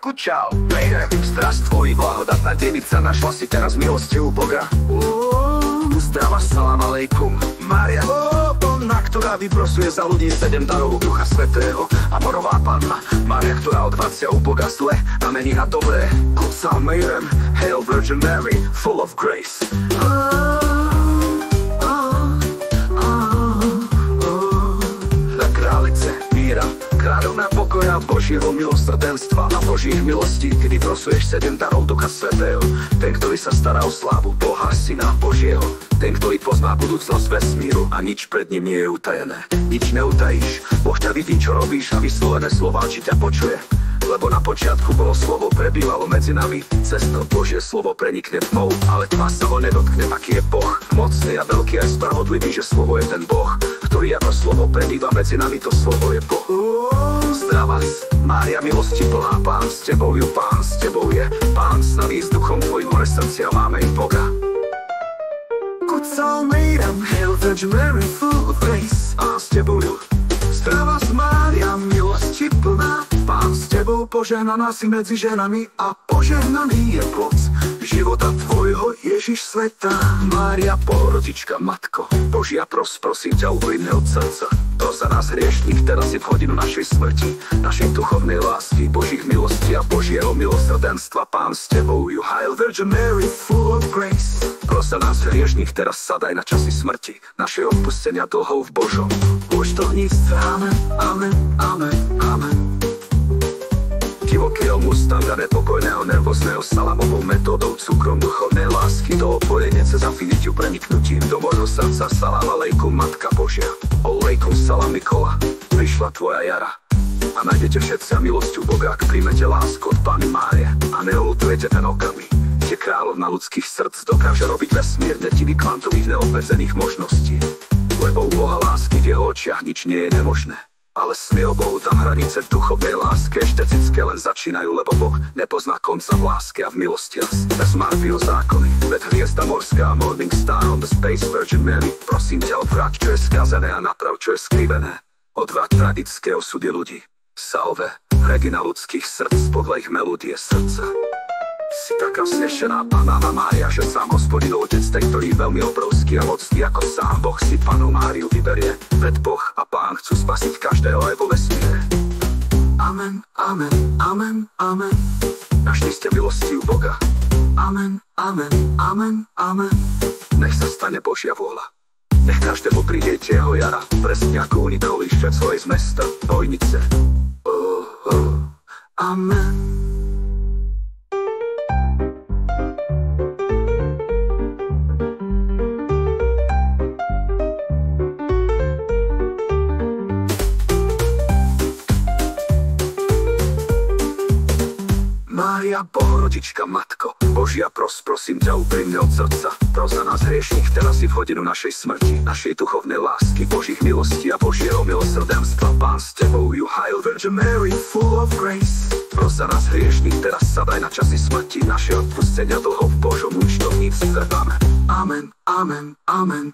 Matko, čau. Mejrem, zdravstvo i blahodatná devica, našla si teraz milosti u Boga. Zdrava, salam alejkum, Mária, ona, ktorá vyprosuje za ľudí 7 darov Ducha Svätého. Amorová panna, Mária, ktorá odvracia u Boga zle a mení na dobré. Kúcal Mejrem, Hail Virgin Mary, full of grace. Králice, míra, kráľovná pokoja, Božieho milosrdenstva a Božích milostí, kedy prosuješ 7 darov Ducha Svätého. Ten, ktorý sa stará o slávu Boha, Syna Božieho. Ten, ktorý pozná budúcnosť vesmíru a nič pred ním nie je utajené. Nič neutajíš, Boh ťa vidí, čo robíš a vyslovené slová, či ťa počuje. Lebo na počiatku bolo slovo, prebývalo medzi nami. Cez to Božie slovo prenikne tmou, ale tma sa ho nedotkne. Aký je Boh, mocný a veľký aj spravodlivý, že slovo je ten Boh, ktorý ako slovo prebýva medzi nami, to slovo je Boh. Zdravás, Mária, milosti plná, Pán s tebou je, Pán s tebou je. Pán s nami, s duchom tvojim, hore srdcia máme i Boga. Kúcal Mejrem, Hail Virgin Mary, full of grace. Pán s tebou je. Zdravás, Mária, milosti plná, Pán s tebou, požehnaná si medzi ženami a požehnaný je plod života tvojho, Ježiš svätá. Mária, porodička, Matko Božia, prosím ťa, úprimne od srdca. Pros za nás hriešných, teraz je v hodinu našej smrti, našej duchovnej lásky, Božích milostí a Božieho milosrdenstva. Pán s tebou, you Hail Virgin Mary, full of grace. Pros za nás hriešných, teraz sadaj na časy smrti, našej odpustenia dlhov v Božom účtovníctve. Amen, amen, amen, amen. Divokého musta, nepokojného, nervózneho, salamovou metódou, cukrom duchovnej lásky do opojenie cez afinitiu, preniknutím do môjho srdca. Salam alejkum, Matka Božia, alejkum salam Nikola, prišla tvoja jara. A nájdete všetci milosťou Boga, ak príjmete lásku od Panny Márie a neľutujete ten okamih, kde kráľovna ľudských srdc dokáže robiť vesmír divých kvantových neobmedzených možností. Lebo u Boha lásky v jeho očiach nič nie je nemožné. Ale smie Bohu tam hranice v duchovnej láske štecické len začínajú, lebo Boh nepozná konca v láske a v milosti. Bez Murphyho zákony, ved hviezda morská, Morning Star on the Space Virgin Mary. Prosím ťa, odvráť, čo je skazené a naprav, čo je skrivené. Odvráť tragické osudy ľudí. Salve, Regina ľudských srdc, podľa ich melódie srdca. Si taká vznešená Panna Mária, že sám Hospodin Otec, ten, ktorý veľmi obrovský a mocný ako sám Boh, si Pannu Máriu vyberie. Veď Boh a Pán chcú spasiť každého aj vo vesmíre. Amen, amen, amen, amen. Našli ste milosti u Boga. Amen, amen, amen, amen. Nech sa stane Božia vôľa. Nech každému príde jeho jara, presne ako unikol lišťa svojej z mesta, bojnice. Amen. Mária, porodička, Matko Božia, prosím ťa, úprimne od srdca. Pros za nás hriešných, teraz si v hodinu našej smrti, našej duchovnej lásky, Božích milostí a Božieho milosrdenstva. Pán s tebou, you Hail Virgin Mary, full of grace. Pros za nás hriešných, teraz sadaj na časy smrti, naše odpustenia dlhov v Božom účtovníctve. Amen, amen, amen, amen.